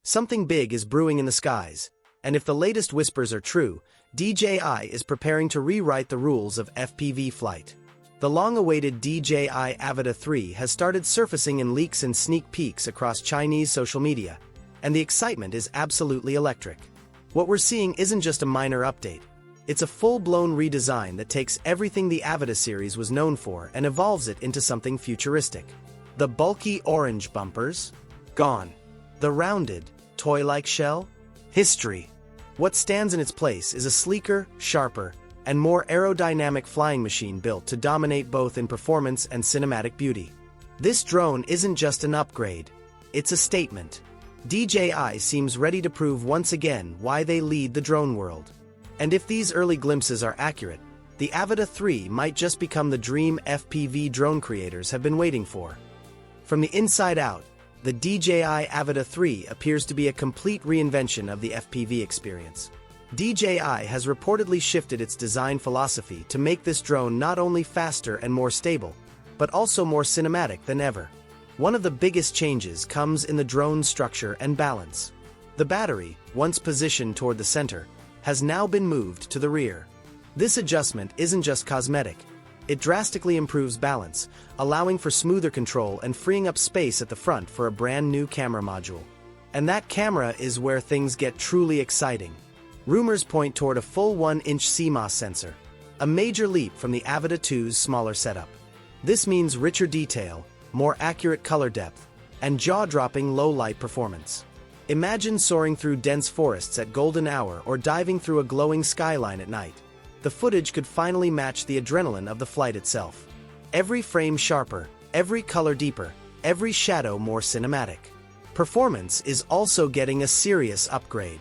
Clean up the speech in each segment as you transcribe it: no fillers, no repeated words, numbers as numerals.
Something big is brewing in the skies, and if the latest whispers are true, DJI is preparing to rewrite the rules of FPV flight. The long-awaited DJI Avata 3 has started surfacing in leaks and sneak peeks across Chinese social media, and the excitement is absolutely electric. What we're seeing isn't just a minor update. It's a full-blown redesign that takes everything the Avata series was known for and evolves it into something futuristic. The bulky orange bumpers? Gone. The rounded, toy-like shell? History. What stands in its place is a sleeker, sharper, and more aerodynamic flying machine built to dominate both in performance and cinematic beauty. This drone isn't just an upgrade. It's a statement. DJI seems ready to prove once again why they lead the drone world. And if these early glimpses are accurate, the Avata 3 might just become the dream FPV drone creators have been waiting for. From the inside out, the DJI Avata 3 appears to be a complete reinvention of the FPV experience. DJI has reportedly shifted its design philosophy to make this drone not only faster and more stable, but also more cinematic than ever. One of the biggest changes comes in the drone's structure and balance. The battery, once positioned toward the center, has now been moved to the rear. This adjustment isn't just cosmetic. It drastically improves balance, allowing for smoother control and freeing up space at the front for a brand new camera module. And that camera is where things get truly exciting. Rumors point toward a full 1-inch CMOS sensor, a major leap from the Avata 2's smaller setup. This means richer detail, more accurate color depth, and jaw-dropping low-light performance. Imagine soaring through dense forests at golden hour or diving through a glowing skyline at night. The footage could finally match the adrenaline of the flight itself. Every frame sharper, every color deeper, every shadow more cinematic. Performance is also getting a serious upgrade.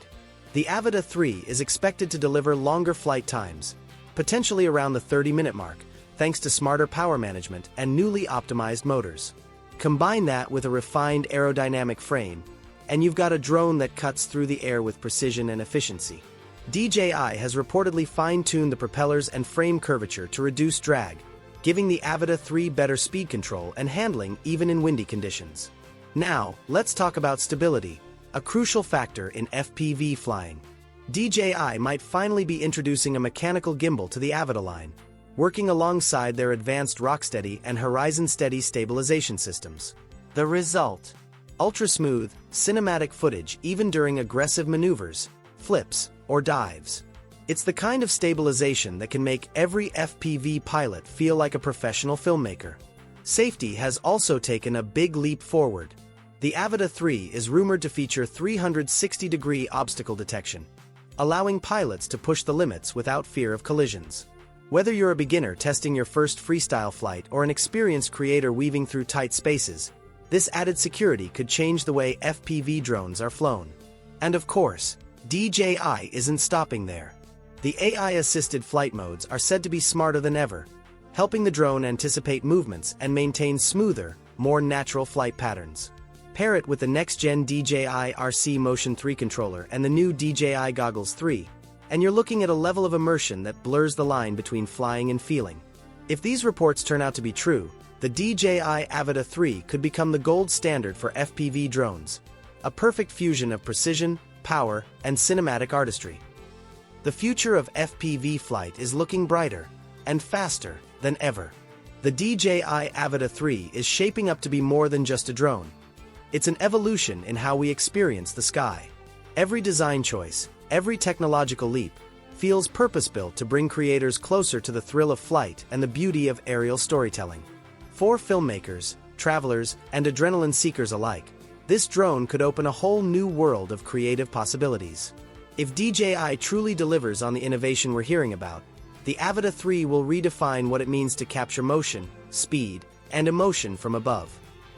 The Avata 3 is expected to deliver longer flight times, potentially around the 30-minute mark, thanks to smarter power management and newly optimized motors. Combine that with a refined aerodynamic frame, and you've got a drone that cuts through the air with precision and efficiency. DJI has reportedly fine-tuned the propellers and frame curvature to reduce drag, giving the Avata 3 better speed control and handling even in windy conditions. Now, let's talk about stability, a crucial factor in FPV flying. DJI might finally be introducing a mechanical gimbal to the Avata line, working alongside their advanced Rocksteady and Horizon Steady stabilization systems. The result? Ultra-smooth, cinematic footage even during aggressive maneuvers, flips, or dives. It's the kind of stabilization that can make every FPV pilot feel like a professional filmmaker. Safety has also taken a big leap forward. The Avata 3 is rumored to feature 360-degree obstacle detection, allowing pilots to push the limits without fear of collisions. Whether you're a beginner testing your first freestyle flight or an experienced creator weaving through tight spaces, this added security could change the way FPV drones are flown. And of course, DJI isn't stopping there. The AI-assisted flight modes are said to be smarter than ever, helping the drone anticipate movements and maintain smoother, more natural flight patterns. Pair it with the next-gen DJI RC Motion 3 controller and the new DJI Goggles 3, and you're looking at a level of immersion that blurs the line between flying and feeling. If these reports turn out to be true, the DJI Avata 3 could become the gold standard for FPV drones, a perfect fusion of precision, power, and cinematic artistry. The future of FPV flight is looking brighter and faster than ever. The DJI Avata 3 is shaping up to be more than just a drone. It's an evolution in how we experience the sky. Every design choice, every technological leap, feels purpose-built to bring creators closer to the thrill of flight and the beauty of aerial storytelling. For filmmakers, travelers, and adrenaline seekers alike, this drone could open a whole new world of creative possibilities. If DJI truly delivers on the innovation we're hearing about, the Avata 3 will redefine what it means to capture motion, speed, and emotion from above.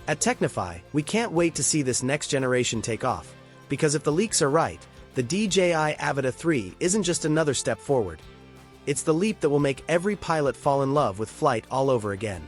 At Technify, we can't wait to see this next generation take off, because if the leaks are right, the DJI Avata 3 isn't just another step forward. It's the leap that will make every pilot fall in love with flight all over again.